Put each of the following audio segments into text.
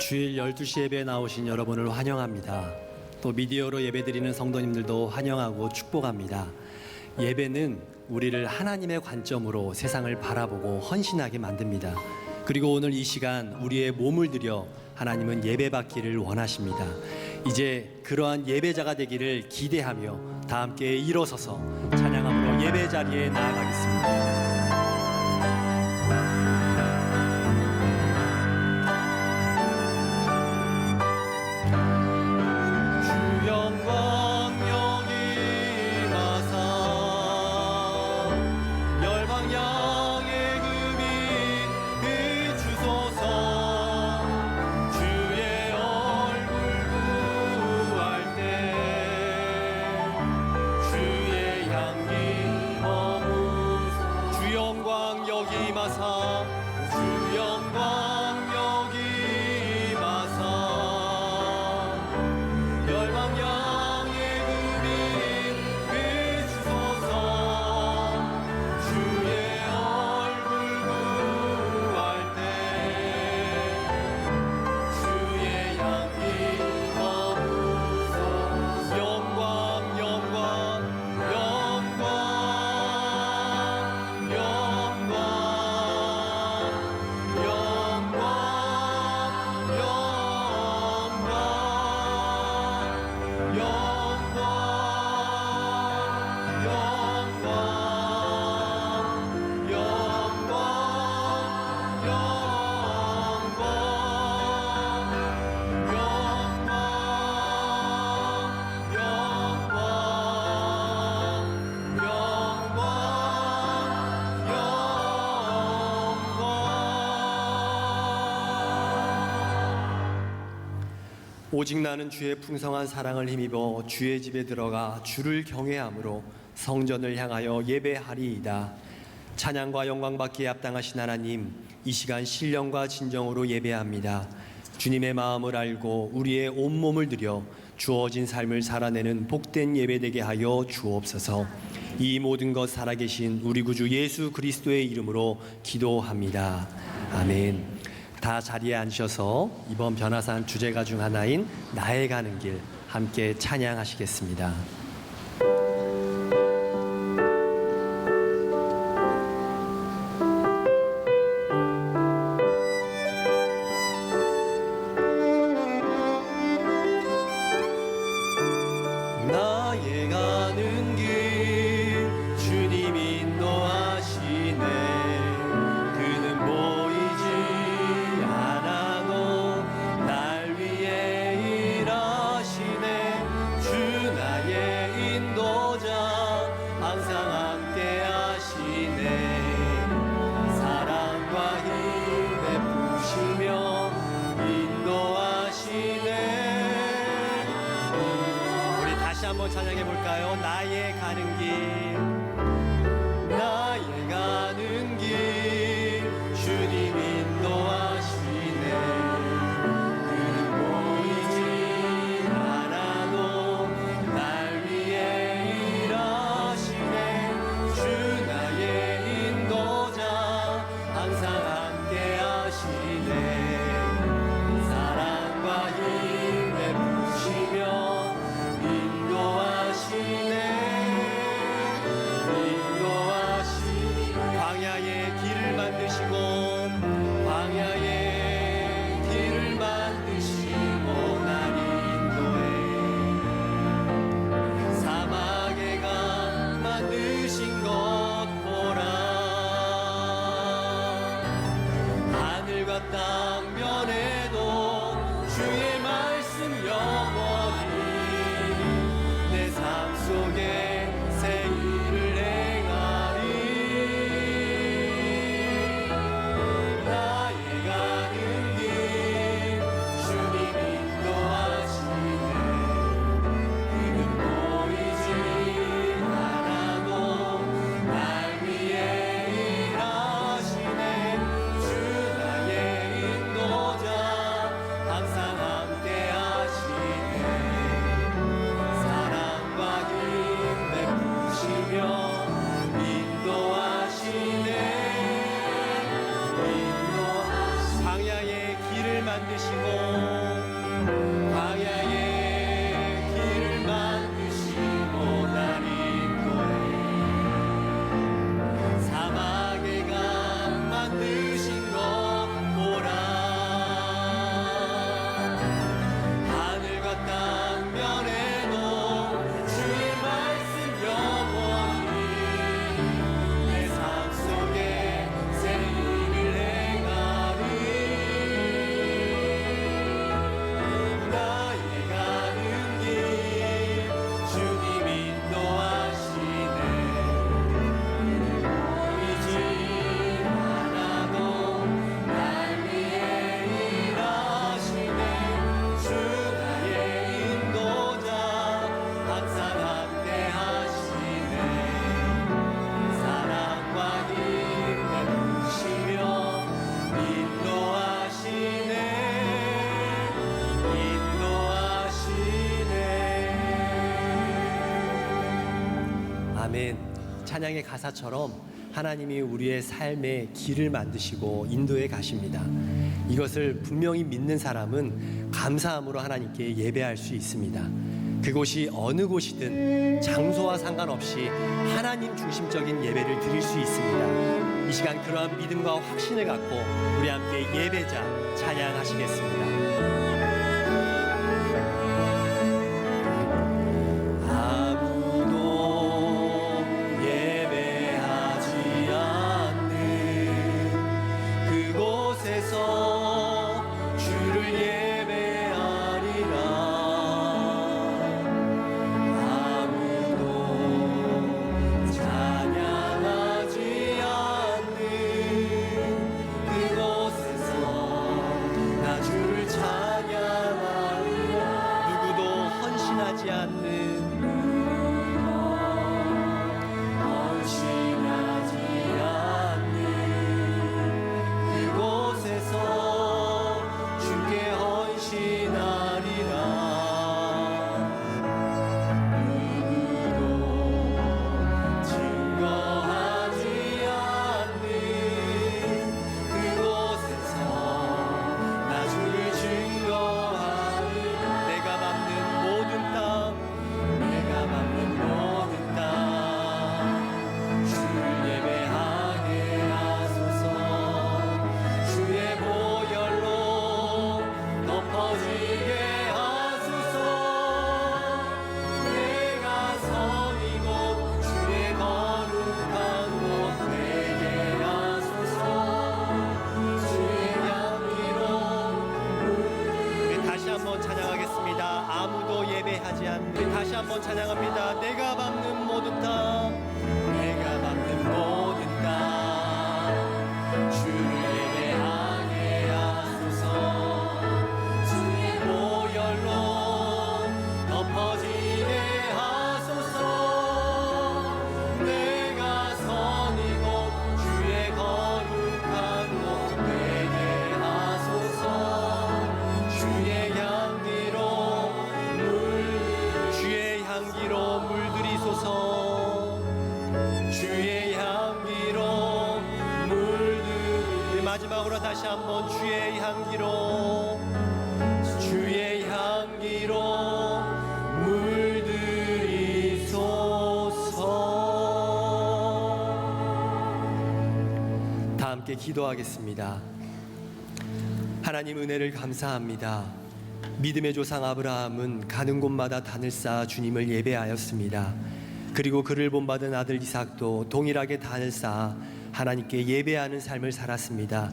주일 12시 예배에 나오신 여러분을 환영합니다. 또 미디어로 예배드리는 성도님들도 환영하고 축복합니다. 예배는 우리를 하나님의 관점으로 세상을 바라보고 헌신하게 만듭니다. 그리고 오늘 이 시간 우리의 몸을 들여 하나님은 예배받기를 원하십니다. 이제 그러한 예배자가 되기를 기대하며 다 함께 일어서서 찬양함으로 예배 자리에 나아가겠습니다. 오직 나는 주의 풍성한 사랑을 힘입어 주의 집에 들어가 주를 경외함으로 성전을 향하여 예배하리이다. 찬양과 영광 받기에 합당하신 하나님, 이 시간 신령과 진정으로 예배합니다. 주님의 마음을 알고 우리의 온몸을 들여 주어진 삶을 살아내는 복된 예배되게 하여 주옵소서. 이 모든 것 살아계신 우리 구주 예수 그리스도의 이름으로 기도합니다. 아멘. 다 자리에 앉으셔서 이번 변화산 주제가 중 하나인 나의 가는 길 함께 찬양하시겠습니다. 나의 가는 길 주님 인도하시네. 그는 보이지 않아도 날 위해 일하시네. 주 나의 인도자 항상 함께 하시네. 사랑과 힘 베푸시며 인도하시네. 다시 한번 찬양해 볼까요? 나의 가는 길, 나의 가는 길, 주님 인도하시네. 그는 보이지 않아도 날 위해 일하시네. 주 나의 인도자 항상 함께 하시네. 사랑과 힘 베푸시며 인도하시네. 아멘. 찬양의 가사처럼 하나님이 우리의 삶의 길을 만드시고 인도해 가십니다. 이것을 분명히 믿는 사람은 감사함으로 하나님께 예배할 수 있습니다. 그곳이 어느 곳이든 장소와 상관없이 하나님 중심적인 예배를 드릴 수 있습니다. 이 시간 그러한 믿음과 확신을 갖고 우리 함께 예배자 찬양하시겠습니다. 다시 한번 찬양합니다. 내가 밟는 모든 땅, 내가 밟는 모든 땅, 주를 예배하게 하소서. 주의 보혈로 덮어지게 하소서. 내가 선이고 주의 거룩한 곳 되게 하소서. 주의 향기로 물들이소서. 주의 향기로 물들이 마지막으로 다시 한번 주의 향기로 물들이소서. 다 함께 기도하겠습니다. 하나님 은혜를 감사합니다. 믿음의 조상 아브라함은 가는 곳마다 단을 쌓아 주님을 예배하였습니다. 그리고 그를 본받은 아들 이삭도 동일하게 단을 쌓아 하나님께 예배하는 삶을 살았습니다.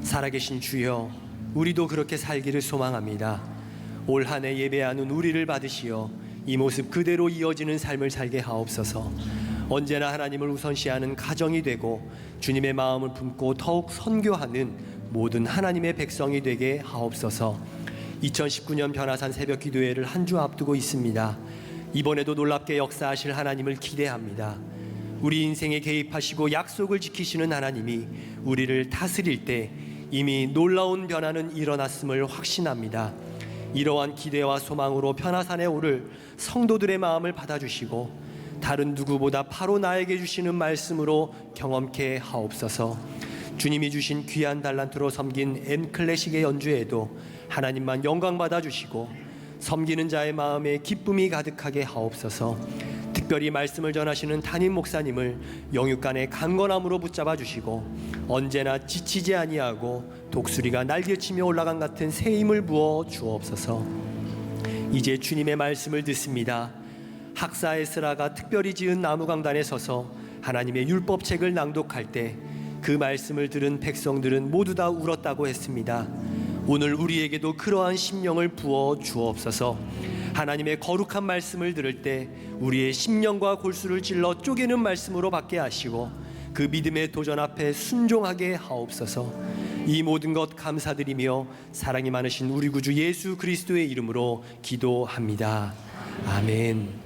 살아계신 주여, 우리도 그렇게 살기를 소망합니다. 올 한 해 예배하는 우리를 받으시어 이 모습 그대로 이어지는 삶을 살게 하옵소서. 언제나 하나님을 우선시하는 가정이 되고 주님의 마음을 품고 더욱 선교하는 모든 하나님의 백성이 되게 하옵소서. 2019년 변화산 새벽 기도회를 한 주 앞두고 있습니다. 이번에도 놀랍게 역사하실 하나님을 기대합니다. 우리 인생에 개입하시고 약속을 지키시는 하나님이 우리를 다스릴 때 이미 놀라운 변화는 일어났음을 확신합니다. 이러한 기대와 소망으로 변화산에 오를 성도들의 마음을 받아주시고 다른 누구보다 바로 나에게 주시는 말씀으로 경험케 하옵소서. 주님이 주신 귀한 달란트로 섬긴 M클래식의 연주에도 하나님만 영광 받아주시고 섬기는 자의 마음에 기쁨이 가득하게 하옵소서. 특별히 말씀을 전하시는 담임 목사님을 영육간의 강건함으로 붙잡아 주시고 언제나 지치지 아니하고 독수리가 날개치며 올라간 같은 새 힘을 부어 주옵소서. 이제 주님의 말씀을 듣습니다. 학사 에스라가 특별히 지은 나무강단에 서서 하나님의 율법책을 낭독할 때 그 말씀을 들은 백성들은 모두 다 울었다고 했습니다. 오늘 우리에게도 그러한 심령을 부어 주옵소서. 하나님의 거룩한 말씀을 들을 때 우리의 심령과 골수를 찔러 쪼개는 말씀으로 받게 하시고 그 믿음의 도전 앞에 순종하게 하옵소서. 이 모든 것 감사드리며 사랑이 많으신 우리 구주 예수 그리스도의 이름으로 기도합니다. 아멘.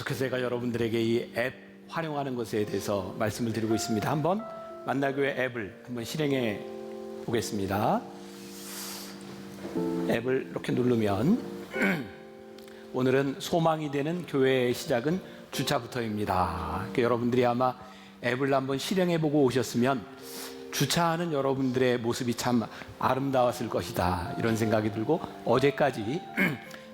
계속해서 제가 여러분들에게 이 앱 활용하는 것에 대해서 말씀을 드리고 있습니다. 한번 만나교회 앱을 한번 실행해 보겠습니다. 앱을 이렇게 누르면 오늘은 소망이 되는 교회의 시작은 주차부터입니다. 그러니까 여러분들이 아마 앱을 한번 실행해 보고 오셨으면 주차하는 여러분들의 모습이 참 아름다웠을 것이다, 이런 생각이 들고, 어제까지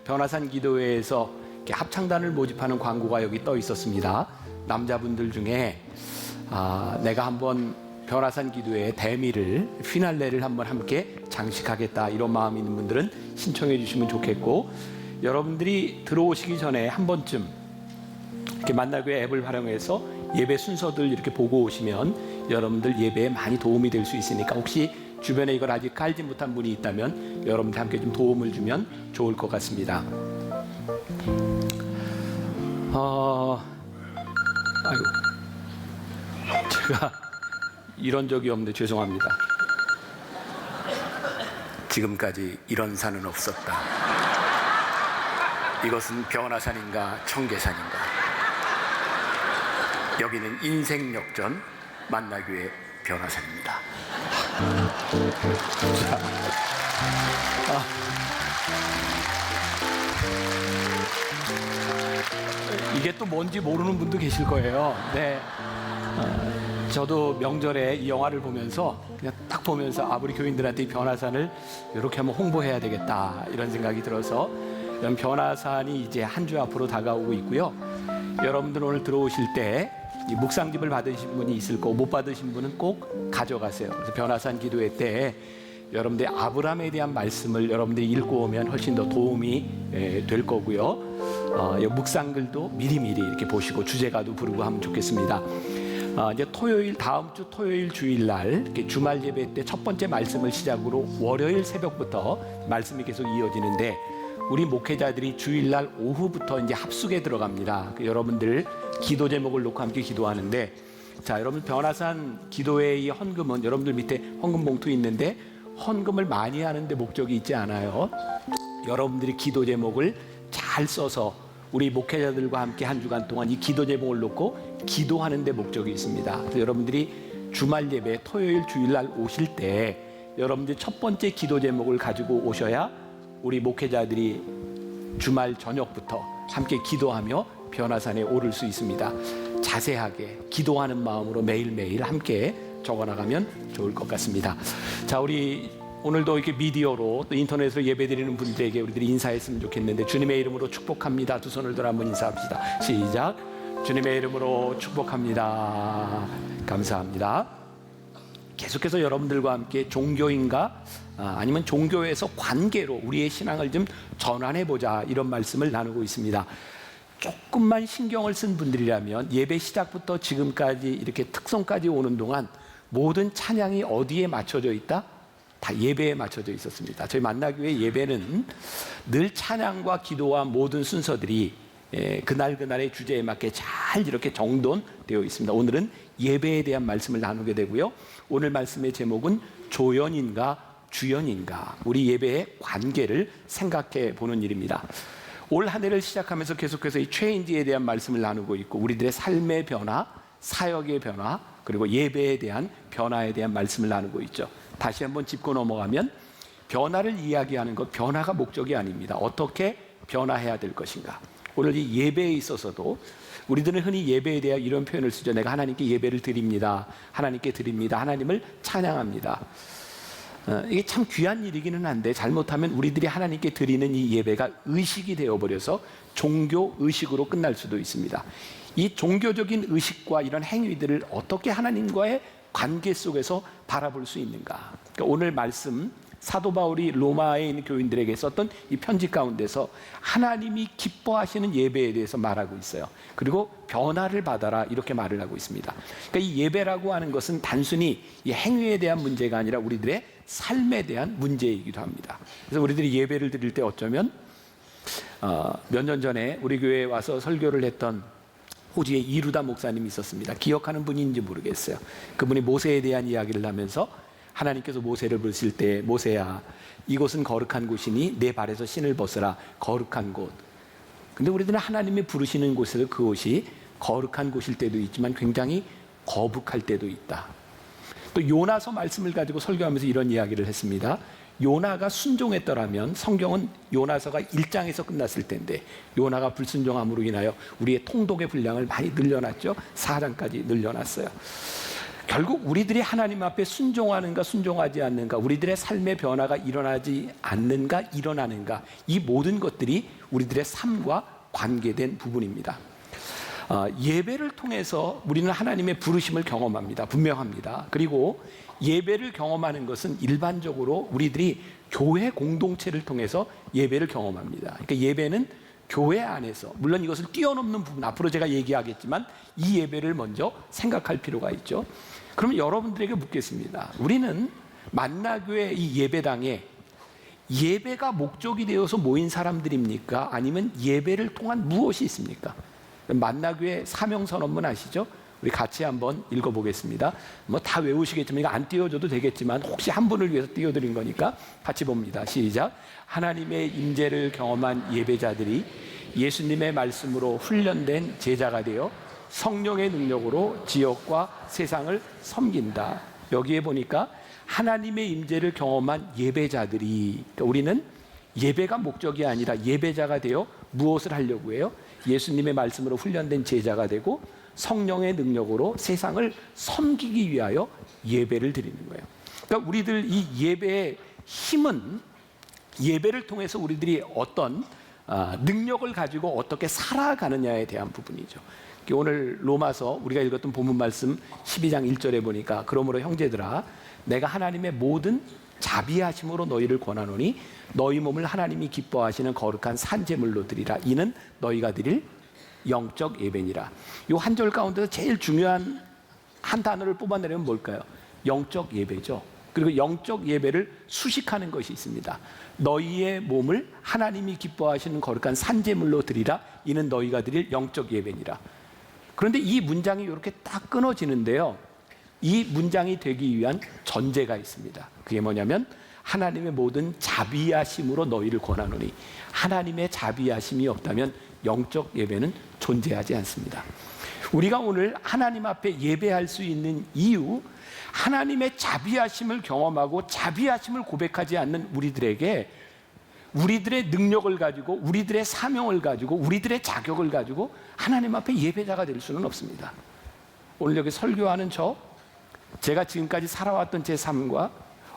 변화산 기도회에서 이렇게 합창단을 모집하는 광고가 여기 떠 있었습니다. 남자분들 중에 내가 한번 변화산 기도회의 대미를, 피날레를 한번 함께 장식하겠다, 이런 마음이 있는 분들은 신청해 주시면 좋겠고, 여러분들이 들어오시기 전에 한 번쯤 이렇게 만나교회 앱을 활용해서 예배 순서들 이렇게 보고 오시면 여러분들 예배에 많이 도움이 될 수 있으니까, 혹시 주변에 이걸 아직 깔지 못한 분이 있다면 여러분들 함께 좀 도움을 주면 좋을 것 같습니다. 제가 이런 적이 없는데 죄송합니다. 지금까지 이런 산은 없었다. 이것은 변화산인가 청계산인가. 여기는 인생역전 만나교회 변화산입니다. 이게 또 뭔지 모르는 분도 계실 거예요. 네. 저도 명절에 이 영화를 보면서 그냥 딱 보면서 우리 교인들한테 이 변화산을 이렇게 한번 홍보해야 되겠다 이런 생각이 들어서 이런 변화산이 이제 한 주 앞으로 다가오고 있고요. 여러분들 오늘 들어오실 때 이 묵상집을 받으신 분이 있을 거고 못 받으신 분은 꼭 가져가세요. 그래서 변화산 기도회 때 여러분들이 아브라함에 대한 말씀을 여러분들이 읽고 오면 훨씬 더 도움이 될 거고요. 묵상글도 미리미리 이렇게 보시고 주제가도 부르고 하면 좋겠습니다. 이제 다음 주 토요일 주일날 이렇게 주말 예배 때 첫 번째 말씀을 시작으로 월요일 새벽부터 말씀이 계속 이어지는데 우리 목회자들이 주일날 오후부터 이제 합숙에 들어갑니다. 여러분들 기도 제목을 놓고 함께 기도하는데, 자, 여러분 변화산 기도회의 헌금은 여러분들 밑에 헌금 봉투 있는데 헌금을 많이 하는데 목적이 있지 않아요. 여러분들이 기도 제목을 잘 써서 우리 목회자들과 함께 한 주간 동안 이 기도 제목을 놓고 기도하는 데 목적이 있습니다. 그래서 여러분들이 주말 예배 토요일 주일날 오실 때 여러분들이 첫 번째 기도 제목을 가지고 오셔야 우리 목회자들이 주말 저녁부터 함께 기도하며 변화산에 오를 수 있습니다. 자세하게 기도하는 마음으로 매일매일 함께 적어나가면 좋을 것 같습니다. 자, 우리 오늘도 이렇게 미디어로 또 인터넷으로 예배드리는 분들에게 우리들이 인사했으면 좋겠는데 주님의 이름으로 축복합니다. 두 손을 들어 한번 인사합시다. 시작. 주님의 이름으로 축복합니다. 감사합니다. 계속해서 여러분들과 함께 종교인가 아니면 종교에서 관계로 우리의 신앙을 좀 전환해보자 이런 말씀을 나누고 있습니다. 조금만 신경을 쓴 분들이라면 예배 시작부터 지금까지 이렇게 특송까지 오는 동안 모든 찬양이 어디에 맞춰져 있다? 다 예배에 맞춰져 있었습니다. 저희 만나교회 예배는 늘 찬양과 기도와 모든 순서들이 그날그날의 주제에 맞게 잘 이렇게 정돈되어 있습니다. 오늘은 예배에 대한 말씀을 나누게 되고요. 오늘 말씀의 제목은 조연인가 주연인가, 우리 예배의 관계를 생각해 보는 일입니다. 올 한 해를 시작하면서 계속해서 이 체인지에 대한 말씀을 나누고 있고 우리들의 삶의 변화, 사역의 변화, 그리고 예배에 대한 변화에 대한 말씀을 나누고 있죠. 다시 한번 짚고 넘어가면 변화를 이야기하는 것, 변화가 목적이 아닙니다. 어떻게 변화해야 될 것인가. 오늘 이 예배에 있어서도 우리들은 흔히 예배에 대해 이런 표현을 쓰죠. 내가 하나님께 예배를 드립니다. 하나님께 드립니다. 하나님을 찬양합니다. 이게 참 귀한 일이기는 한데 잘못하면 우리들이 하나님께 드리는 이 예배가 의식이 되어버려서 종교 의식으로 끝날 수도 있습니다. 이 종교적인 의식과 이런 행위들을 어떻게 하나님과의 관계 속에서 바라볼 수 있는가. 그러니까 오늘 말씀 사도 바울이 로마에 있는 교인들에게 썼던 이 편지 가운데서 하나님이 기뻐하시는 예배에 대해서 말하고 있어요. 그리고 변화를 받아라 이렇게 말을 하고 있습니다. 그러니까 이 예배라고 하는 것은 단순히 이 행위에 대한 문제가 아니라 우리들의 삶에 대한 문제이기도 합니다. 그래서 우리들이 예배를 드릴 때 어쩌면 몇 년 전에 우리 교회에 와서 설교를 했던 호주의 이루다 목사님이 있었습니다. 기억하는 분인지 모르겠어요. 그분이 모세에 대한 이야기를 하면서 하나님께서 모세를 부르실 때 모세야 이곳은 거룩한 곳이니 내 발에서 신을 벗으라. 거룩한 곳. 근데 우리들은 하나님이 부르시는 곳에서 그곳이 거룩한 곳일 때도 있지만 굉장히 거북할 때도 있다. 또 요나서 말씀을 가지고 설교하면서 이런 이야기를 했습니다. 요나가 순종했더라면 성경은 요나서가 1장에서 끝났을 텐데 요나가 불순종함으로 인하여 우리의 통독의 분량을 많이 늘려놨죠. 4장까지 늘려놨어요. 결국 우리들이 하나님 앞에 순종하는가 순종하지 않는가, 우리들의 삶의 변화가 일어나지 않는가 일어나는가, 이 모든 것들이 우리들의 삶과 관계된 부분입니다. 예배를 통해서 우리는 하나님의 부르심을 경험합니다. 분명합니다. 그리고 예배를 경험하는 것은 일반적으로 우리들이 교회 공동체를 통해서 예배를 경험합니다. 그러니까 예배는 교회 안에서, 물론 이것을 뛰어넘는 부분, 앞으로 제가 얘기하겠지만 이 예배를 먼저 생각할 필요가 있죠. 그러면 여러분들에게 묻겠습니다. 우리는 만나교회 이 예배당에 예배가 목적이 되어서 모인 사람들입니까? 아니면 예배를 통한 무엇이 있습니까? 만나교회 사명선언문 아시죠? 우리 같이 한번 읽어보겠습니다. 뭐 다 외우시겠지만 이거 안 띄워줘도 되겠지만 혹시 한 분을 위해서 띄워드린 거니까 같이 봅니다. 시작. 하나님의 임재를 경험한 예배자들이 예수님의 말씀으로 훈련된 제자가 되어 성령의 능력으로 지역과 세상을 섬긴다. 여기에 보니까 하나님의 임재를 경험한 예배자들이, 그러니까 우리는 예배가 목적이 아니라 예배자가 되어 무엇을 하려고 해요? 예수님의 말씀으로 훈련된 제자가 되고 성령의 능력으로 세상을 섬기기 위하여 예배를 드리는 거예요. 그러니까 우리들 이 예배의 힘은 예배를 통해서 우리들이 어떤 능력을 가지고 어떻게 살아가느냐에 대한 부분이죠. 오늘 로마서 우리가 읽었던 본문 말씀 12장 1절에 보니까 그러므로 형제들아 내가 하나님의 모든 자비하심으로 너희를 권하노니 너희 몸을 하나님이 기뻐하시는 거룩한 산제물로 드리라. 이는 너희가 드릴 영적 예배니라. 이 한 절 가운데서 제일 중요한 한 단어를 뽑아내려면 뭘까요? 영적 예배죠. 그리고 영적 예배를 수식하는 것이 있습니다. 너희의 몸을 하나님이 기뻐하시는 거룩한 산제물로 드리라. 이는 너희가 드릴 영적 예배니라. 그런데 이 문장이 이렇게 딱 끊어지는데요, 이 문장이 되기 위한 전제가 있습니다. 그게 뭐냐면 하나님의 모든 자비하심으로 너희를 권하노니, 하나님의 자비하심이 없다면 영적 예배는 존재하지 않습니다. 우리가 오늘 하나님 앞에 예배할 수 있는 이유, 하나님의 자비하심을 경험하고 자비하심을 고백하지 않는 우리들에게 우리들의 능력을 가지고 우리들의 사명을 가지고 우리들의 자격을 가지고 하나님 앞에 예배자가 될 수는 없습니다. 오늘 여기 설교하는 제가 지금까지 살아왔던 제 삶과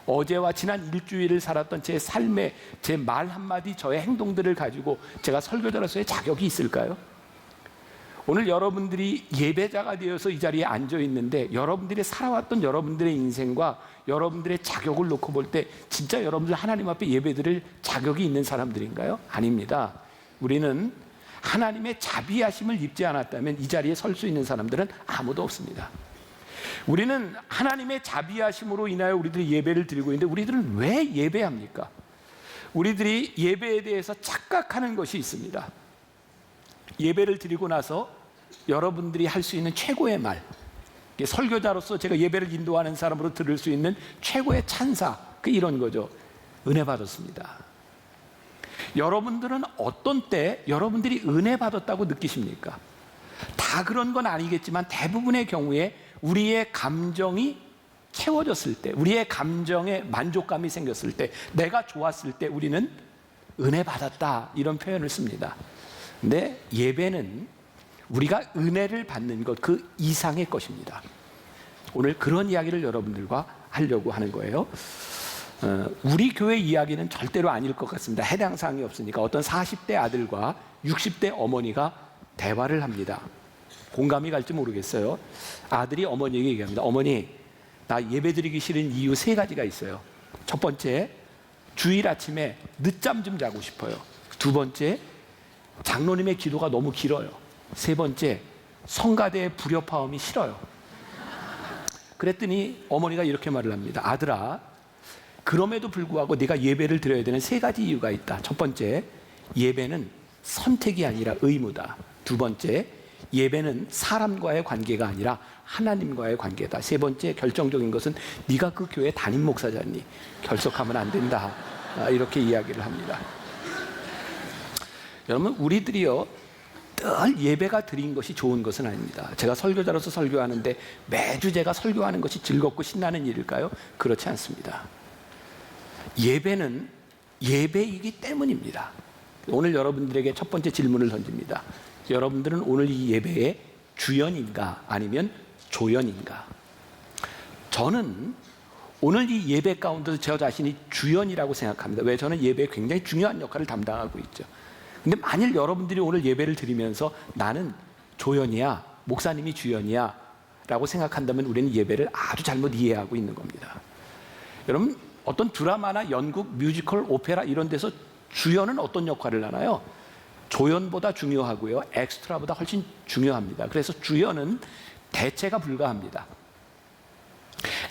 어제와 지난 일주일을 살았던 제 삶의 제 말 한마디, 저의 행동들을 가지고 제가 설교자로서의 자격이 있을까요? 오늘 여러분들이 예배자가 되어서 이 자리에 앉아 있는데 여러분들이 살아왔던 여러분들의 인생과 여러분들의 자격을 놓고 볼 때 진짜 여러분들 하나님 앞에 예배드릴 자격이 있는 사람들인가요? 아닙니다. 우리는 하나님의 자비하심을 입지 않았다면 이 자리에 설 수 있는 사람들은 아무도 없습니다. 우리는 하나님의 자비하심으로 인하여 우리들이 예배를 드리고 있는데 우리들은 왜 예배합니까? 우리들이 예배에 대해서 착각하는 것이 있습니다. 예배를 드리고 나서 여러분들이 할 수 있는 최고의 말, 설교자로서 제가 예배를 인도하는 사람으로 들을 수 있는 최고의 찬사, 이런 거죠. 은혜 받았습니다. 여러분들은 어떤 때 여러분들이 은혜 받았다고 느끼십니까? 다 그런 건 아니겠지만 대부분의 경우에 우리의 감정이 채워졌을 때, 우리의 감정에 만족감이 생겼을 때, 내가 좋았을 때 우리는 은혜 받았다, 이런 표현을 씁니다. 근데 예배는 우리가 은혜를 받는 것 그 이상의 것입니다. 오늘 그런 이야기를 여러분들과 하려고 하는 거예요. 우리 교회 이야기는 절대로 아닐 것 같습니다. 해당 사항이 없으니까. 어떤 40대 아들과 60대 어머니가 대화를 합니다. 공감이 갈지 모르겠어요. 아들이 어머니에게 얘기합니다. 어머니, 나 예배드리기 싫은 이유 3가지가 있어요. 첫 번째, 주일 아침에 늦잠 좀 자고 싶어요. 두 번째, 장로님의 기도가 너무 길어요. 세 번째, 성가대의 불협화음이 싫어요. 그랬더니 어머니가 이렇게 말을 합니다. 아들아, 그럼에도 불구하고 네가 예배를 드려야 되는 3가지 이유가 있다. 첫 번째, 예배는 선택이 아니라 의무다. 두 번째, 예배는 사람과의 관계가 아니라 하나님과의 관계다. 세 번째, 결정적인 것은 네가 그 교회 담임 목사잖니, 결석하면 안 된다. 이렇게 이야기를 합니다. 여러분, 우리들이요 늘 예배가 드린 것이 좋은 것은 아닙니다. 제가 설교자로서 설교하는데 매주 제가 설교하는 것이 즐겁고 신나는 일일까요? 그렇지 않습니다. 예배는 예배이기 때문입니다. 오늘 여러분들에게 첫 번째 질문을 던집니다. 여러분들은 오늘 이 예배의 주연인가 아니면 조연인가? 저는 오늘 이 예배 가운데서 저 자신이 주연이라고 생각합니다. 왜? 저는 예배에 굉장히 중요한 역할을 담당하고 있죠. 근데 만일 여러분들이 오늘 예배를 드리면서 나는 조연이야, 목사님이 주연이야 라고 생각한다면 우리는 예배를 아주 잘못 이해하고 있는 겁니다. 여러분, 어떤 드라마나 연극, 뮤지컬, 오페라 이런 데서 주연은 어떤 역할을 하나요? 조연보다 중요하고요, 엑스트라보다 훨씬 중요합니다. 그래서 주연은 대체가 불가합니다.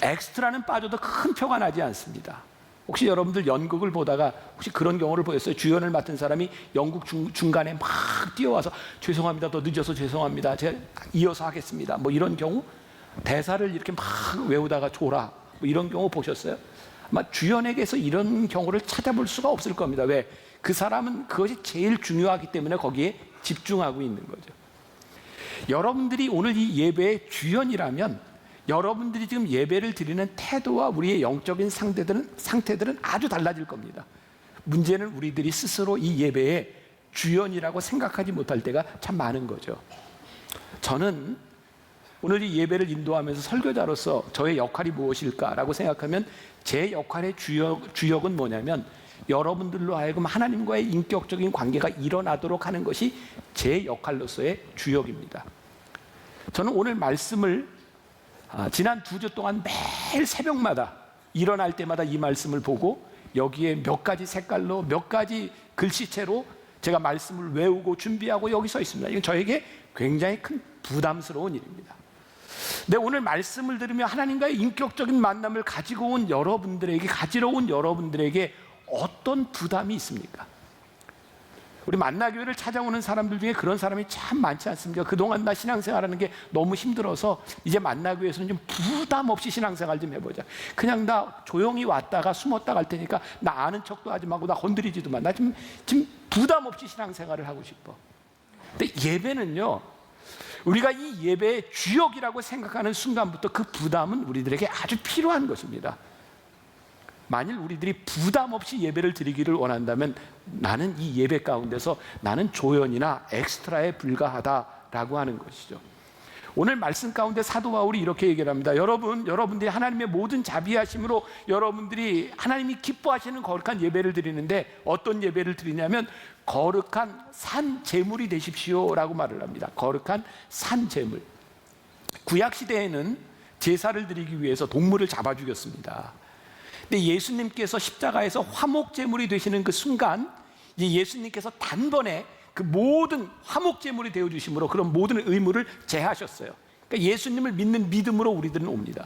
엑스트라는 빠져도 큰 표가 나지 않습니다. 혹시 여러분들 연극을 보다가 혹시 그런 경우를 보셨어요? 주연을 맡은 사람이 연극 중간에 막 뛰어와서 죄송합니다, 더 늦어서 죄송합니다, 제가 이어서 하겠습니다, 뭐 이런 경우, 대사를 이렇게 막 외우다가 졸아, 뭐 이런 경우 보셨어요? 아마 주연에게서 이런 경우를 찾아볼 수가 없을 겁니다. 왜? 그 사람은 그것이 제일 중요하기 때문에 거기에 집중하고 있는 거죠. 여러분들이 오늘 이 예배의 주연이라면 여러분들이 지금 예배를 드리는 태도와 우리의 영적인 상태들은 아주 달라질 겁니다. 문제는 우리들이 스스로 이 예배의 주연이라고 생각하지 못할 때가 참 많은 거죠. 저는 오늘 이 예배를 인도하면서 설교자로서 저의 역할이 무엇일까라고 생각하면 제 역할의 주역은 뭐냐면 여러분들로 하여금 하나님과의 인격적인 관계가 일어나도록 하는 것이 제 역할로서의 주역입니다. 저는 오늘 말씀을 지난 2주 동안 매일 새벽마다 일어날 때마다 이 말씀을 보고 여기에 몇 가지 색깔로 몇 가지 글씨체로 제가 말씀을 외우고 준비하고 여기 서 있습니다. 이건 저에게 굉장히 큰 부담스러운 일입니다. 근데 오늘 말씀을 들으며 하나님과의 인격적인 만남을 가지러 온 여러분들에게 어떤 부담이 있습니까? 우리 만나교회를 찾아오는 사람들 중에 그런 사람이 참 많지 않습니까? 그동안 나 신앙생활하는 게 너무 힘들어서 이제 만나교회에서는 좀 부담 없이 신앙생활 좀 해보자. 그냥 나 조용히 왔다가 숨었다 갈 테니까 나 아는 척도 하지 말고 나 건드리지도 마. 나 지금 부담 없이 신앙생활을 하고 싶어. 근데 예배는요, 우리가 이 예배의 주역이라고 생각하는 순간부터 그 부담은 우리들에게 아주 필요한 것입니다. 만일 우리들이 부담 없이 예배를 드리기를 원한다면 나는 이 예배 가운데서 나는 조연이나 엑스트라에 불과하다라고 하는 것이죠. 오늘 말씀 가운데 사도 바울이 이렇게 얘기를 합니다. 여러분들이 하나님의 모든 자비하심으로 여러분들이 하나님이 기뻐하시는 거룩한 예배를 드리는데 어떤 예배를 드리냐면 거룩한 산 제물이 되십시오라고 말을 합니다. 거룩한 산 제물. 구약 시대에는 제사를 드리기 위해서 동물을 잡아 죽였습니다. 근데 예수님께서 십자가에서 화목 제물이 되시는 그 순간 예수님께서 단번에 그 모든 화목 제물이 되어 주심으로 그런 모든 의무를 제하셨어요. 그러니까 예수님을 믿는 믿음으로 우리들은 옵니다.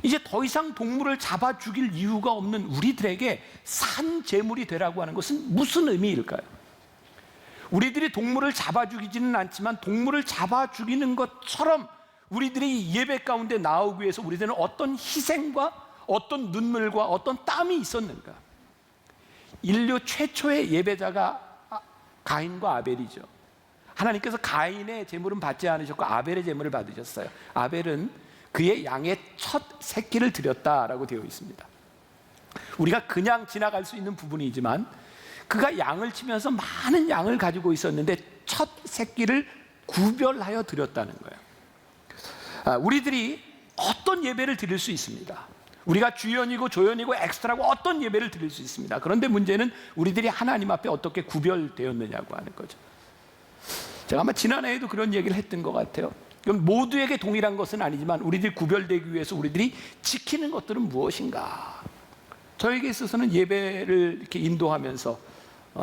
이제 더 이상 동물을 잡아 죽일 이유가 없는 우리들에게 산 제물이 되라고 하는 것은 무슨 의미일까요? 우리들이 동물을 잡아 죽이지는 않지만 동물을 잡아 죽이는 것처럼 우리들이 예배 가운데 나오기 위해서 우리들은 어떤 희생과 어떤 눈물과 어떤 땀이 있었는가? 인류 최초의 예배자가 가인과 아벨이죠. 하나님께서 가인의 제물은 받지 않으셨고 아벨의 제물을 받으셨어요. 아벨은 그의 양의 첫 새끼를 드렸다라고 되어 있습니다. 우리가 그냥 지나갈 수 있는 부분이지만 그가 양을 치면서 많은 양을 가지고 있었는데 첫 새끼를 구별하여 드렸다는 거예요. 우리들이 어떤 예배를 드릴 수 있습니다. 우리가 주연이고 조연이고 엑스트라고 어떤 예배를 드릴 수 있습니다. 그런데 문제는 우리들이 하나님 앞에 어떻게 구별되었느냐고 하는 거죠. 제가 아마 지난해에도 그런 얘기를 했던 것 같아요. 이건 모두에게 동일한 것은 아니지만 우리들이 구별되기 위해서 우리들이 지키는 것들은 무엇인가? 저에게 있어서는 예배를 이렇게 인도하면서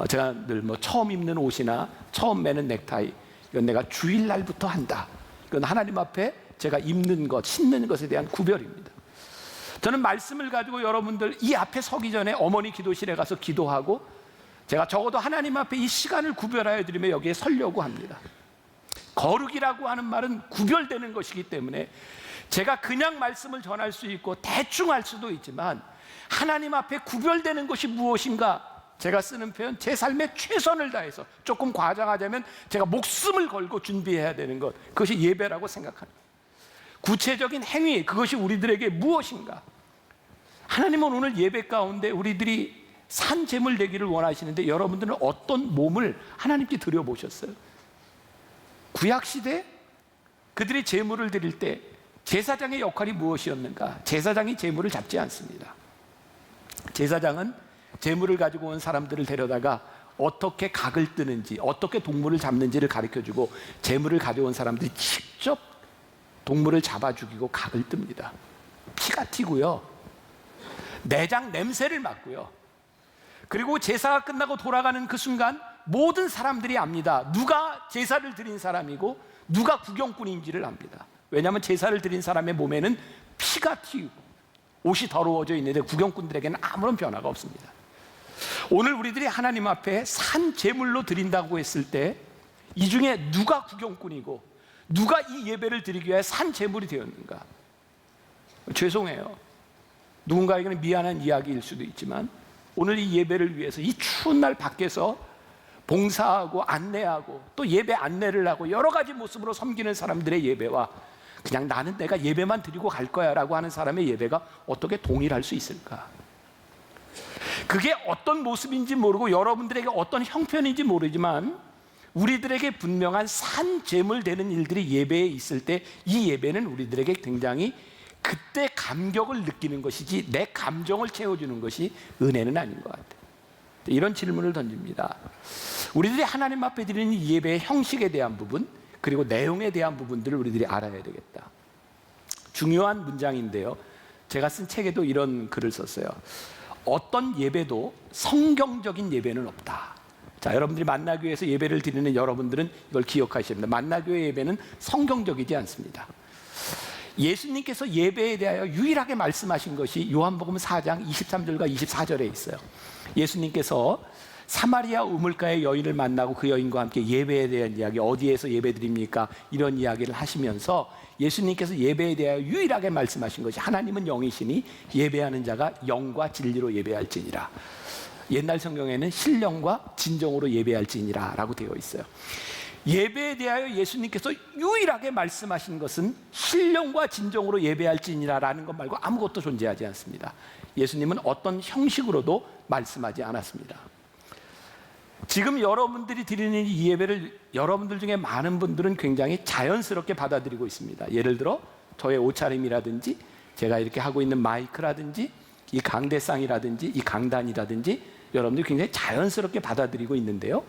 제가 늘 처음 입는 옷이나 처음 매는 넥타이 이건 내가 주일날부터 한다. 이건 하나님 앞에 제가 입는 것, 신는 것에 대한 구별입니다. 저는 말씀을 가지고 여러분들 이 앞에 서기 전에 어머니 기도실에 가서 기도하고 제가 적어도 하나님 앞에 이 시간을 구별하여 드리며 여기에 서려고 합니다. 거룩이라고 하는 말은 구별되는 것이기 때문에 제가 그냥 말씀을 전할 수 있고 대충 할 수도 있지만 하나님 앞에 구별되는 것이 무엇인가? 제가 쓰는 표현, 제 삶에 최선을 다해서 조금 과장하자면 제가 목숨을 걸고 준비해야 되는 것, 그것이 예배라고 생각합니다. 구체적인 행위, 그것이 우리들에게 무엇인가? 하나님은 오늘 예배 가운데 우리들이 산 제물 되기를 원하시는데 여러분들은 어떤 몸을 하나님께 드려보셨어요? 구약시대 그들이 제물을 드릴 때 제사장의 역할이 무엇이었는가? 제사장이 제물을 잡지 않습니다. 제사장은 제물을 가지고 온 사람들을 데려다가 어떻게 각을 뜨는지, 어떻게 동물을 잡는지를 가르쳐주고 제물을 가져온 사람들이 직접 동물을 잡아 죽이고 각을 뜹니다. 피가 튀고요. 내장 냄새를 맡고요. 그리고 제사가 끝나고 돌아가는 그 순간 모든 사람들이 압니다. 누가 제사를 드린 사람이고 누가 구경꾼인지를 압니다. 왜냐하면 제사를 드린 사람의 몸에는 피가 튀고 옷이 더러워져 있는데 구경꾼들에게는 아무런 변화가 없습니다. 오늘 우리들이 하나님 앞에 산 제물로 드린다고 했을 때 이 중에 누가 구경꾼이고 누가 이 예배를 드리기 위해 산 제물이 되었는가? 죄송해요. 누군가에게는 미안한 이야기일 수도 있지만 오늘 이 예배를 위해서 이 추운 날 밖에서 봉사하고 안내하고 또 예배 안내를 하고 여러 가지 모습으로 섬기는 사람들의 예배와 그냥 나는 내가 예배만 드리고 갈 거야 라고 하는 사람의 예배가 어떻게 동일할 수 있을까? 그게 어떤 모습인지 모르고 여러분들에게 어떤 형편인지 모르지만 우리들에게 분명한 산재물 되는 일들이 예배에 있을 때 이 예배는 우리들에게 굉장히 그때 감격을 느끼는 것이지 내 감정을 채워주는 것이 은혜는 아닌 것 같아요. 이런 질문을 던집니다. 우리들이 하나님 앞에 드리는 이 예배의 형식에 대한 부분 그리고 내용에 대한 부분들을 우리들이 알아야 되겠다. 중요한 문장인데요. 제가 쓴 책에도 이런 글을 썼어요. 어떤 예배도 성경적인 예배는 없다. 자, 여러분들이 만나교회에서 예배를 드리는 여러분들은 이걸 기억하셔야 됩니다. 만나교회 예배는 성경적이지 않습니다. 예수님께서 예배에 대하여 유일하게 말씀하신 것이 요한복음 4장 23절과 24절에 있어요. 예수님께서 사마리아 우물가의 여인을 만나고 그 여인과 함께 예배에 대한 이야기, 어디에서 예배드립니까? 이런 이야기를 하시면서 예수님께서 예배에 대하여 유일하게 말씀하신 것이 하나님은 영이시니 예배하는 자가 영과 진리로 예배할지니라. 옛날 성경에는 신령과 진정으로 예배할지니라 라고 되어 있어요. 예배에 대하여 예수님께서 유일하게 말씀하신 것은 신령과 진정으로 예배할지니라 라는 것 말고 아무것도 존재하지 않습니다. 예수님은 어떤 형식으로도 말씀하지 않았습니다. 지금 여러분들이 드리는 이 예배를 여러분들 중에 많은 분들은 굉장히 자연스럽게 받아들이고 있습니다. 예를 들어 저의 옷차림이라든지 제가 이렇게 하고 있는 마이크라든지 이 강대상이라든지 이 강단이라든지 여러분들이 굉장히 자연스럽게 받아들이고 있는데요.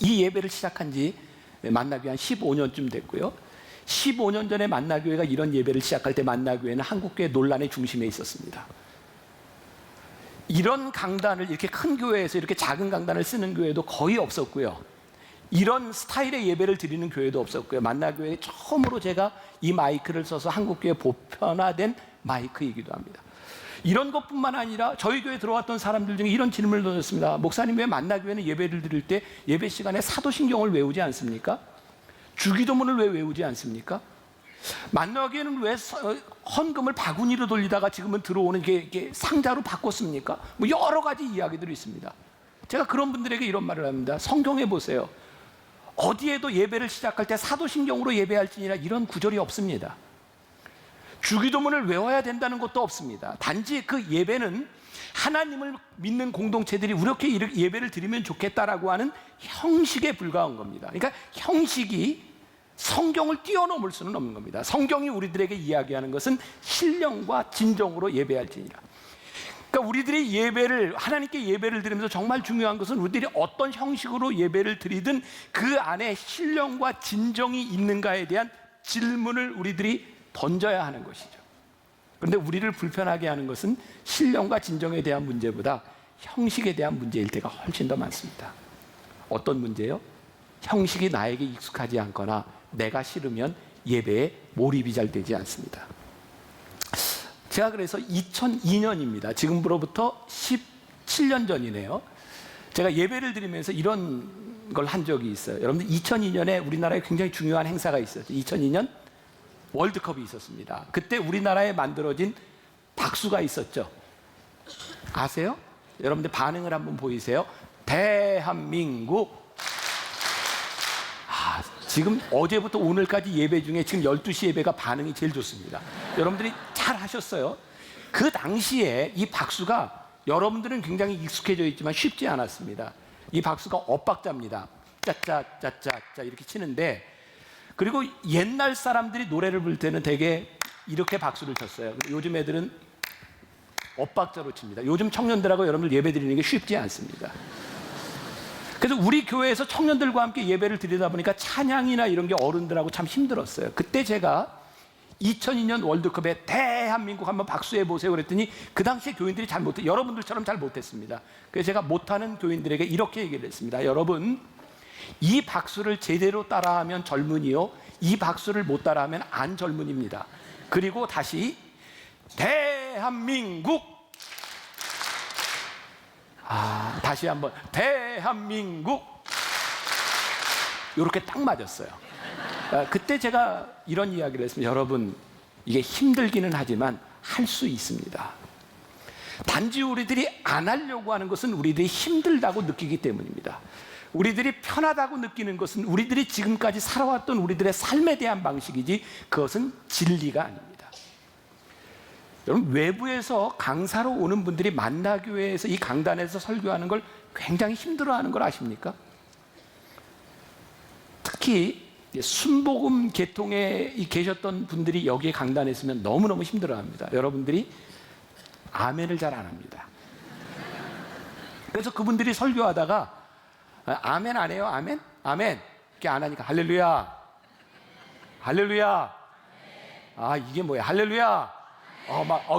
이 예배를 시작한 지 만나교회 한 15년쯤 됐고요. 15년 전에 만나교회가 이런 예배를 시작할 때 만나교회는 한국교회 논란의 중심에 있었습니다. 이런 강단을 이렇게 큰 교회에서 이렇게 작은 강단을 쓰는 교회도 거의 없었고요. 이런 스타일의 예배를 드리는 교회도 없었고요. 만나교회에 처음으로 제가 이 마이크를 써서 한국교회 보편화된 마이크이기도 합니다. 이런 것뿐만 아니라 저희 교회에 들어왔던 사람들 중에 이런 질문을 던졌습니다. 목사님, 왜 만나교회는 예배를 드릴 때 예배 시간에 사도신경을 외우지 않습니까? 주기도문을 왜 외우지 않습니까? 만나교회는 왜 헌금을 바구니로 돌리다가 지금은 들어오는 게 상자로 바꿨습니까? 뭐 여러 가지 이야기들이 있습니다. 제가 그런 분들에게 이런 말을 합니다. 성경에 보세요. 어디에도 예배를 시작할 때 사도신경으로 예배할지니라 이런 구절이 없습니다. 주기도문을 외워야 된다는 것도 없습니다. 단지 그 예배는 하나님을 믿는 공동체들이 이렇게 예배를 드리면 좋겠다라고 하는 형식에 불과한 겁니다. 그러니까 형식이 성경을 뛰어넘을 수는 없는 겁니다. 성경이 우리들에게 이야기하는 것은 신령과 진정으로 예배할지니라. 그러니까 우리들이 예배를 하나님께 예배를 드리면서 정말 중요한 것은 우리들이 어떤 형식으로 예배를 드리든 그 안에 신령과 진정이 있는가에 대한 질문을 우리들이 던져야 하는 것이죠. 그런데 우리를 불편하게 하는 것은 신령과 진정에 대한 문제보다 형식에 대한 문제일 때가 훨씬 더 많습니다. 어떤 문제요? 형식이 나에게 익숙하지 않거나 내가 싫으면 예배에 몰입이 잘 되지 않습니다. 제가 그래서 2002년입니다. 지금으로부터 17년 전이네요. 제가 예배를 드리면서 이런 걸 한 적이 있어요. 여러분들 2002년에 우리나라에 굉장히 중요한 행사가 있었죠. 2002년 월드컵이 있었습니다. 그때 우리나라에 만들어진 박수가 있었죠. 아세요? 여러분들 반응을 한번 보이세요. 대한민국. 지금 어제부터 오늘까지 예배 중에 지금 12시 예배가 반응이 제일 좋습니다. 여러분들이 잘 하셨어요. 그 당시에 이 박수가 여러분들은 굉장히 익숙해져 있지만 쉽지 않았습니다. 이 박수가 엇박자입니다. 짜짜짜짜짜 이렇게 치는데, 그리고 옛날 사람들이 노래를 부를 때는 되게 이렇게 박수를 쳤어요. 요즘 애들은 엇박자로 칩니다. 요즘 청년들하고 여러분들 예배 드리는 게 쉽지 않습니다. 그래서 우리 교회에서 청년들과 함께 예배를 드리다 보니까 찬양이나 이런 게 어른들하고 참 힘들었어요. 그때 제가 2002년 월드컵에 대한민국 한번 박수해 보세요 그랬더니 그 당시에 교인들이 잘 못해, 여러분들처럼 잘 못했습니다. 그래서 제가 못하는 교인들에게 이렇게 얘기를 했습니다. 여러분, 이 박수를 제대로 따라하면 젊은이요, 이 박수를 못 따라하면 안 젊은입니다. 그리고 다시 대한민국, 다시 한번 대한민국, 이렇게 딱 맞았어요. 그때 제가 이런 이야기를 했습니다. 여러분, 이게 힘들기는 하지만 할 수 있습니다. 단지 우리들이 안 하려고 하는 것은 우리들이 힘들다고 느끼기 때문입니다. 우리들이 편하다고 느끼는 것은 우리들이 지금까지 살아왔던 우리들의 삶에 대한 방식이지 그것은 진리가 아닙니다. 여러분, 외부에서 강사로 오는 분들이 만나교회에서 이 강단에서 설교하는 걸 굉장히 힘들어하는 걸 아십니까? 특히 순복음 계통에 계셨던 분들이 여기에 강단에 있으면 너무너무 힘들어합니다. 여러분들이 아멘을 잘 안 합니다. 그래서 그분들이 설교하다가 아멘 안 해요? 아멘? 아멘. 이렇게 안 하니까 할렐루야. 할렐루야. 아, 이게 뭐야? 할렐루야.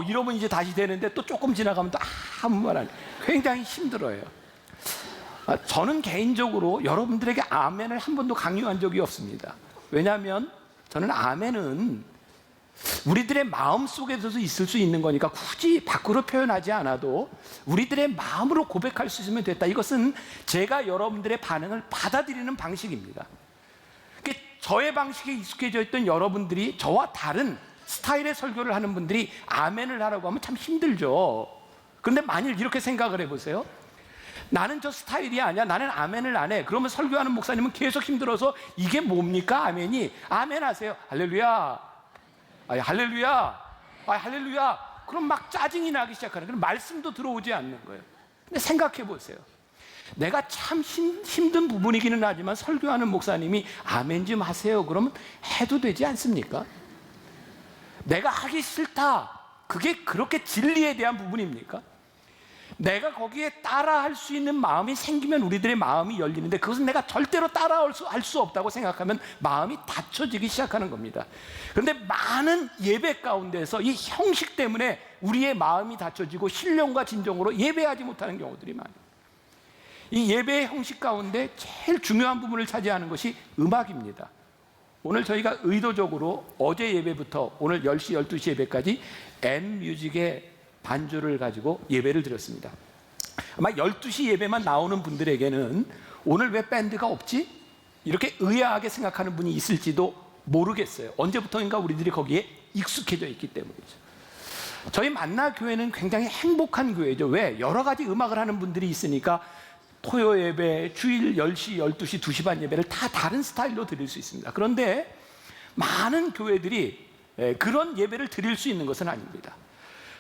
이러면 이제 다시 되는데 또 조금 지나가면 또 아무 말 안 해요. 굉장히 힘들어요. 저는 개인적으로 여러분들에게 아멘을 한 번도 강요한 적이 없습니다. 왜냐하면 저는 아멘은 우리들의 마음 속에서도 있을 수 있는 거니까 굳이 밖으로 표현하지 않아도 우리들의 마음으로 고백할 수 있으면 됐다. 이것은 제가 여러분들의 반응을 받아들이는 방식입니다. 저의 방식에 익숙해져 있던 여러분들이 저와 다른 스타일의 설교를 하는 분들이 아멘을 하라고 하면 참 힘들죠. 그런데 만일 이렇게 생각을 해보세요. 나는 저 스타일이 아니야. 나는 아멘을 안 해. 그러면 설교하는 목사님은 계속 힘들어서 이게 뭡니까? 아멘이. 아멘 하세요. 할렐루야. 할렐루야. 할렐루야. 그럼 막 짜증이 나기 시작하는 거예요. 말씀도 들어오지 않는 거예요. 근데 생각해 보세요. 내가 참 힘든 부분이기는 하지만 설교하는 목사님이 아멘 좀 하세요. 그러면 해도 되지 않습니까? 내가 하기 싫다. 그게 그렇게 진리에 대한 부분입니까? 내가 거기에 따라할 수 있는 마음이 생기면 우리들의 마음이 열리는데 그것은 내가 절대로 따라할 수 없다고 생각하면 마음이 닫혀지기 시작하는 겁니다. 그런데 많은 예배 가운데서 이 형식 때문에 우리의 마음이 닫혀지고 신령과 진정으로 예배하지 못하는 경우들이 많아요. 이 예배의 형식 가운데 제일 중요한 부분을 차지하는 것이 음악입니다. 오늘 저희가 의도적으로 어제 예배부터 오늘 10시, 12시 예배까지 N뮤직의 반주를 가지고 예배를 드렸습니다. 아마 12시 예배만 나오는 분들에게는 오늘 왜 밴드가 없지? 이렇게 의아하게 생각하는 분이 있을지도 모르겠어요. 언제부터인가 우리들이 거기에 익숙해져 있기 때문이죠. 저희 만나교회는 굉장히 행복한 교회죠. 왜? 여러 가지 음악을 하는 분들이 있으니까 토요 예배, 주일 10시, 12시, 2시 반 예배를 다 다른 스타일로 드릴 수 있습니다. 그런데 많은 교회들이 그런 예배를 드릴 수 있는 것은 아닙니다.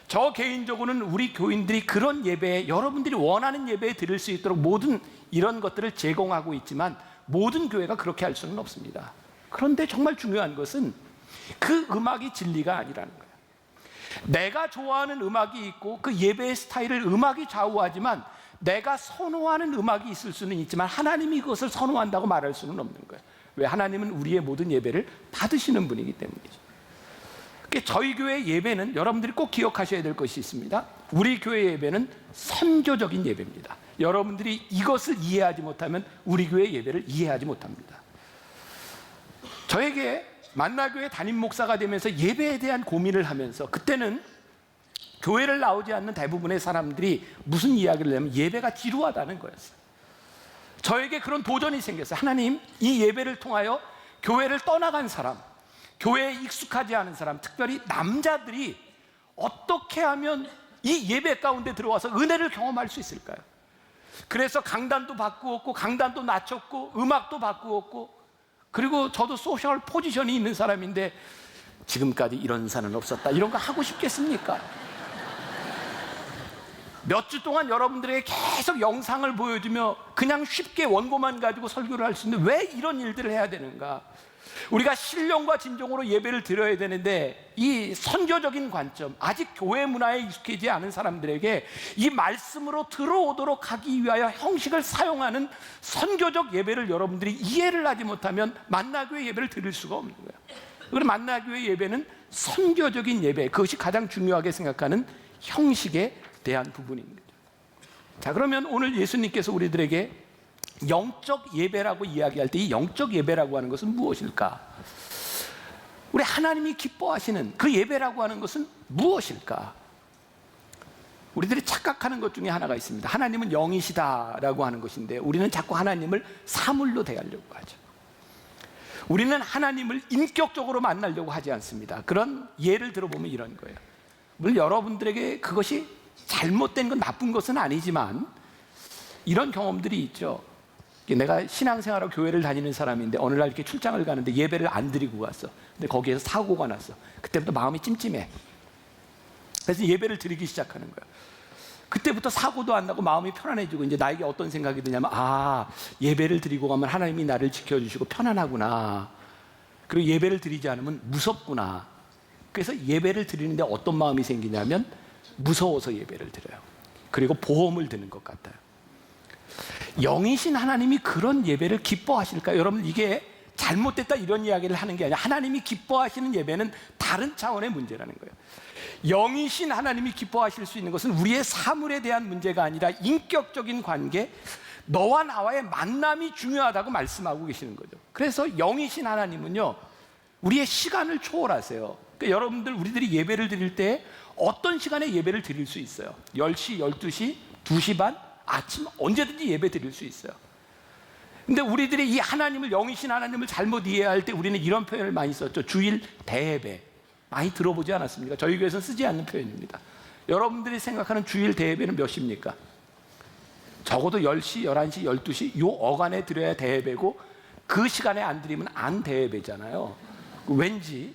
저 개인적으로는 우리 교인들이 그런 예배에 여러분들이 원하는 예배에 드릴 수 있도록 모든 이런 것들을 제공하고 있지만 모든 교회가 그렇게 할 수는 없습니다. 그런데 정말 중요한 것은 그 음악이 진리가 아니라는 거예요. 내가 좋아하는 음악이 있고 그 예배의 스타일을 음악이 좌우하지만 내가 선호하는 음악이 있을 수는 있지만 하나님이 그것을 선호한다고 말할 수는 없는 거예요. 왜? 하나님은 우리의 모든 예배를 받으시는 분이기 때문이죠. 저희 교회 예배는 여러분들이 꼭 기억하셔야 될 것이 있습니다. 우리 교회 예배는 선교적인 예배입니다. 여러분들이 이것을 이해하지 못하면 우리 교회 예배를 이해하지 못합니다. 저에게 만나교회 담임 목사가 되면서 예배에 대한 고민을 하면서 그때는 교회를 나오지 않는 대부분의 사람들이 무슨 이야기를 하면 예배가 지루하다는 거였어요. 저에게 그런 도전이 생겼어요. 하나님, 이 예배를 통하여 교회를 떠나간 사람, 교회에 익숙하지 않은 사람, 특별히 남자들이 어떻게 하면 이 예배 가운데 들어와서 은혜를 경험할 수 있을까요? 그래서 강단도 바꾸었고 강단도 낮췄고 음악도 바꾸었고 그리고 저도 소셜 포지션이 있는 사람인데 지금까지 이런 사는 없었다 이런 거 하고 싶겠습니까? 몇 주 동안 여러분들에게 계속 영상을 보여주며 그냥 쉽게 원고만 가지고 설교를 할 수 있는데 왜 이런 일들을 해야 되는가? 우리가 신령과 진정으로 예배를 드려야 되는데 이 선교적인 관점, 아직 교회 문화에 익숙하지 않은 사람들에게 이 말씀으로 들어오도록 하기 위하여 형식을 사용하는 선교적 예배를 여러분들이 이해를 하지 못하면 만나교회 예배를 드릴 수가 없는 거예요. 그리고 만나교회 예배는 선교적인 예배, 그것이 가장 중요하게 생각하는 형식에 대한 부분입니다. 자, 그러면 오늘 예수님께서 우리들에게 영적 예배라고 이야기할 때 이 영적 예배라고 하는 것은 무엇일까? 우리 하나님이 기뻐하시는 그 예배라고 하는 것은 무엇일까? 우리들이 착각하는 것 중에 하나가 있습니다. 하나님은 영이시다라고 하는 것인데 우리는 자꾸 하나님을 사물로 대하려고 하죠. 우리는 하나님을 인격적으로 만나려고 하지 않습니다. 그런 예를 들어보면 이런 거예요. 물론 여러분들에게 그것이 잘못된 건 나쁜 것은 아니지만 이런 경험들이 있죠. 내가 신앙생활하고 교회를 다니는 사람인데 어느 날 이렇게 출장을 가는데 예배를 안 드리고 갔어. 근데 거기에서 사고가 났어. 그때부터 마음이 찜찜해. 그래서 예배를 드리기 시작하는 거야. 그때부터 사고도 안 나고 마음이 편안해지고 이제 나에게 어떤 생각이 드냐면 예배를 드리고 가면 하나님이 나를 지켜주시고 편안하구나. 그리고 예배를 드리지 않으면 무섭구나. 그래서 예배를 드리는데 어떤 마음이 생기냐면 무서워서 예배를 드려요. 그리고 보험을 드는 것 같아요. 영이신 하나님이 그런 예배를 기뻐하실까요? 여러분, 이게 잘못됐다 이런 이야기를 하는 게 아니라 하나님이 기뻐하시는 예배는 다른 차원의 문제라는 거예요. 영이신 하나님이 기뻐하실 수 있는 것은 우리의 사물에 대한 문제가 아니라 인격적인 관계, 너와 나와의 만남이 중요하다고 말씀하고 계시는 거죠. 그래서 영이신 하나님은요, 우리의 시간을 초월하세요. 그러니까 여러분들, 우리들이 예배를 드릴 때 어떤 시간에 예배를 드릴 수 있어요? 10시, 12시, 2시 반, 아침 언제든지 예배 드릴 수 있어요. 근데 우리들이 이 하나님을, 영이신 하나님을 잘못 이해할 때 우리는 이런 표현을 많이 썼죠. 주일 대예배. 많이 들어보지 않았습니까? 저희 교회에서는 쓰지 않는 표현입니다. 여러분들이 생각하는 주일 대예배는 몇 시입니까? 적어도 10시, 11시, 12시 요 어간에 드려야 대예배고 그 시간에 안 드리면 안 대예배잖아요. 왠지.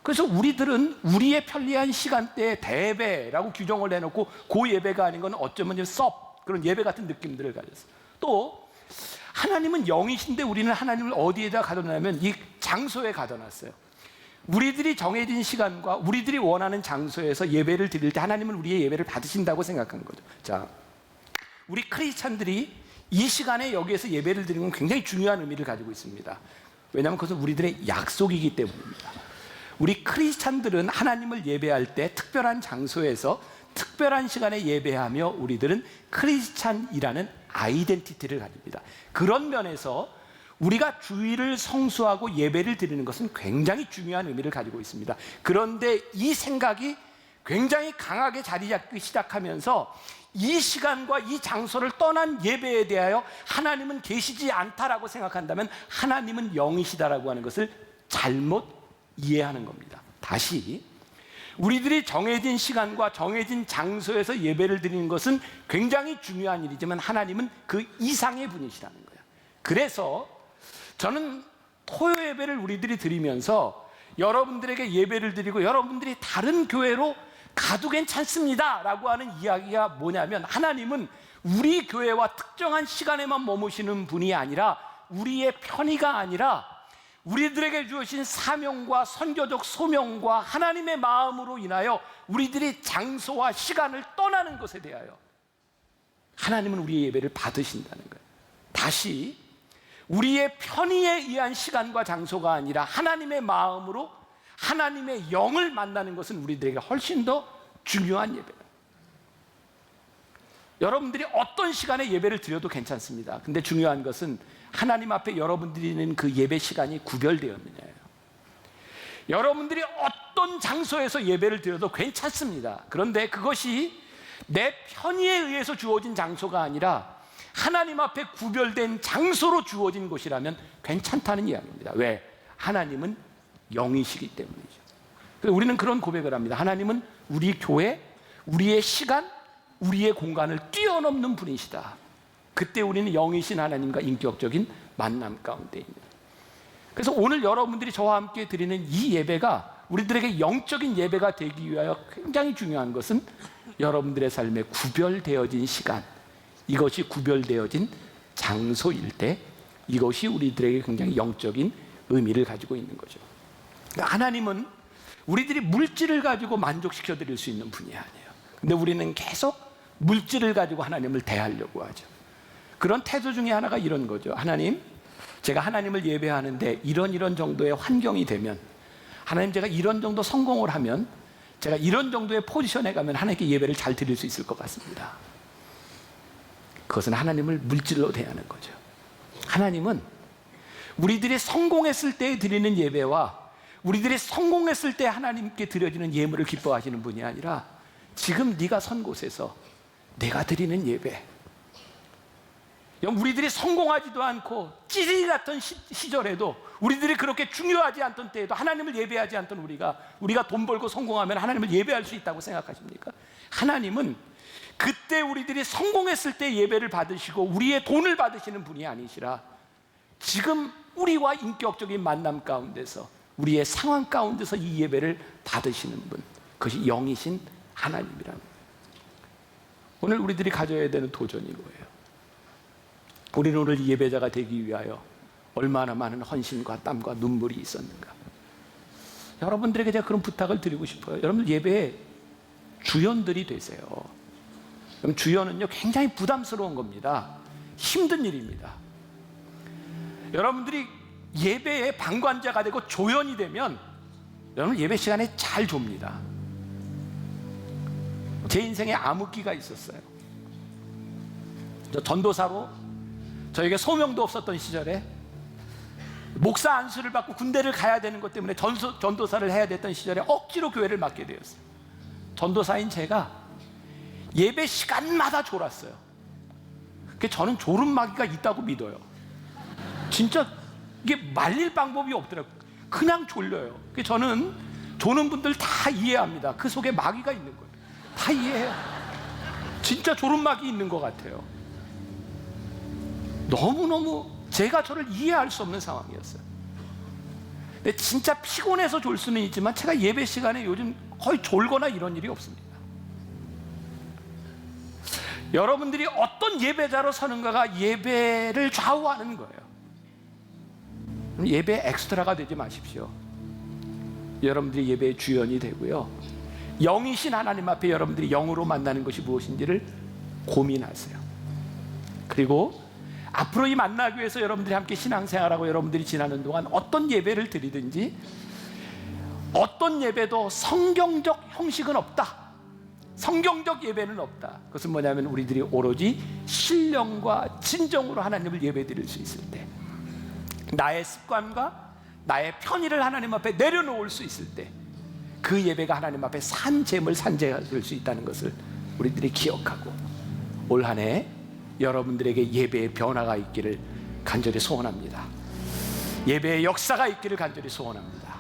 그래서 우리들은 우리의 편리한 시간대에 대예배라고 규정을 해놓고 그 예배가 아닌 건 어쩌면 섭, 그런 예배 같은 느낌들을 가졌어요. 또 하나님은 영이신데 우리는 하나님을 어디에다 가둬놨냐면 이 장소에 가둬놨어요. 우리들이 정해진 시간과 우리들이 원하는 장소에서 예배를 드릴 때 하나님은 우리의 예배를 받으신다고 생각한 거죠. 자, 우리 크리스찬들이 이 시간에 여기에서 예배를 드리는 건 굉장히 중요한 의미를 가지고 있습니다. 왜냐하면 그것은 우리들의 약속이기 때문입니다. 우리 크리스찬들은 하나님을 예배할 때 특별한 장소에서 특별한 시간에 예배하며 우리들은 크리스찬이라는 아이덴티티를 가집니다. 그런 면에서 우리가 주일을 성수하고 예배를 드리는 것은 굉장히 중요한 의미를 가지고 있습니다. 그런데 이 생각이 굉장히 강하게 자리 잡기 시작하면서 이 시간과 이 장소를 떠난 예배에 대하여 하나님은 계시지 않다라고 생각한다면 하나님은 영이시다라고 하는 것을 잘못 이해하는 겁니다. 다시, 우리들이 정해진 시간과 정해진 장소에서 예배를 드리는 것은 굉장히 중요한 일이지만 하나님은 그 이상의 분이시라는 거예요. 그래서 저는 토요 예배를 우리들이 드리면서 여러분들에게 예배를 드리고 여러분들이 다른 교회로 가도 괜찮습니다 라고 하는 이야기가 뭐냐면, 하나님은 우리 교회와 특정한 시간에만 머무시는 분이 아니라 우리의 편의가 아니라 우리들에게 주어진 사명과 선교적 소명과 하나님의 마음으로 인하여 우리들이 장소와 시간을 떠나는 것에 대하여 하나님은 우리의 예배를 받으신다는 거예요. 다시, 우리의 편의에 의한 시간과 장소가 아니라 하나님의 마음으로 하나님의 영을 만나는 것은 우리들에게 훨씬 더 중요한 예배예요. 여러분들이 어떤 시간에 예배를 드려도 괜찮습니다. 근데 중요한 것은 하나님 앞에 여러분들이 있는 그 예배 시간이 구별되었느냐예요. 여러분들이 어떤 장소에서 예배를 드려도 괜찮습니다. 그런데 그것이 내 편의에 의해서 주어진 장소가 아니라 하나님 앞에 구별된 장소로 주어진 곳이라면 괜찮다는 이야기입니다. 왜? 하나님은 영이시기 때문이죠. 그래서 우리는 그런 고백을 합니다. 하나님은 우리 교회, 우리의 시간, 우리의 공간을 뛰어넘는 분이시다. 그때 우리는 영이신 하나님과 인격적인 만남 가운데 있는. 그래서 오늘 여러분들이 저와 함께 드리는 이 예배가 우리들에게 영적인 예배가 되기 위하여 굉장히 중요한 것은 여러분들의 삶에 구별되어진 시간, 이것이 구별되어진 장소일 때 이것이 우리들에게 굉장히 영적인 의미를 가지고 있는 거죠. 그러니까 하나님은 우리들이 물질을 가지고 만족시켜 드릴 수 있는 분이 아니에요. 근데 우리는 계속 물질을 가지고 하나님을 대하려고 하죠. 그런 태도 중에 하나가 이런 거죠. 하나님, 제가 하나님을 예배하는데 이런 정도의 환경이 되면, 하나님, 제가 이런 정도 성공을 하면, 제가 이런 정도의 포지션에 가면 하나님께 예배를 잘 드릴 수 있을 것 같습니다. 그것은 하나님을 물질로 대하는 거죠. 하나님은 우리들이 성공했을 때 드리는 예배와 우리들이 성공했을 때 하나님께 드려지는 예물을 기뻐하시는 분이 아니라 지금 네가 선 곳에서 내가 드리는 예배, 우리들이 성공하지도 않고 찌리 같은 시절에도, 우리들이 그렇게 중요하지 않던 때에도 하나님을 예배하지 않던 우리가 돈 벌고 성공하면 하나님을 예배할 수 있다고 생각하십니까? 하나님은 그때 우리들이 성공했을 때 예배를 받으시고 우리의 돈을 받으시는 분이 아니시라, 지금 우리와 인격적인 만남 가운데서, 우리의 상황 가운데서 이 예배를 받으시는 분, 그것이 영이신 하나님이라는 거예요. 오늘 우리들이 가져야 되는 도전이 뭐예요? 우리는 오늘 예배자가 되기 위하여 얼마나 많은 헌신과 땀과 눈물이 있었는가. 여러분들에게 제가 그런 부탁을 드리고 싶어요. 여러분들 예배의 주연들이 되세요. 그럼 주연은요, 굉장히 부담스러운 겁니다. 힘든 일입니다. 여러분들이 예배의 방관자가 되고 조연이 되면 여러분 예배 시간에 잘 좁니다. 제 인생에 암흑기가 있었어요. 저 전도사로 저에게 소명도 없었던 시절에 목사 안수를 받고 군대를 가야 되는 것 때문에 전도사를 해야 됐던 시절에 억지로 교회를 맡게 되었어요. 전도사인 제가 예배 시간마다 졸았어요. 저는 졸음마귀가 있다고 믿어요. 진짜 이게 말릴 방법이 없더라고요. 그냥 졸려요. 저는 조는 분들 다 이해합니다. 그 속에 마귀가 있는 거예요. 다 이해해요. 진짜 졸음마귀 있는 것 같아요. 너무너무 제가 저를 이해할 수 없는 상황이었어요. 근데 진짜 피곤해서 졸 수는 있지만 제가 예배 시간에 요즘 거의 졸거나 이런 일이 없습니다. 여러분들이 어떤 예배자로 서는가가 예배를 좌우하는 거예요. 예배 엑스트라가 되지 마십시오. 여러분들이 예배의 주연이 되고요, 영이신 하나님 앞에 여러분들이 영으로 만나는 것이 무엇인지를 고민하세요. 그리고 앞으로 이 만나기 위해서 여러분들이 함께 신앙생활하고 여러분들이 지나는 동안 어떤 예배를 드리든지, 어떤 예배도 성경적 형식은 없다, 성경적 예배는 없다. 그것은 뭐냐면 우리들이 오로지 신령과 진정으로 하나님을 예배드릴 수 있을 때, 나의 습관과 나의 편의를 하나님 앞에 내려놓을 수 있을 때, 그 예배가 하나님 앞에 산재물 산재될 수 있다는 것을 우리들이 기억하고, 올 한 해 여러분들에게 예배의 변화가 있기를 간절히 소원합니다. 예배의 역사가 있기를 간절히 소원합니다.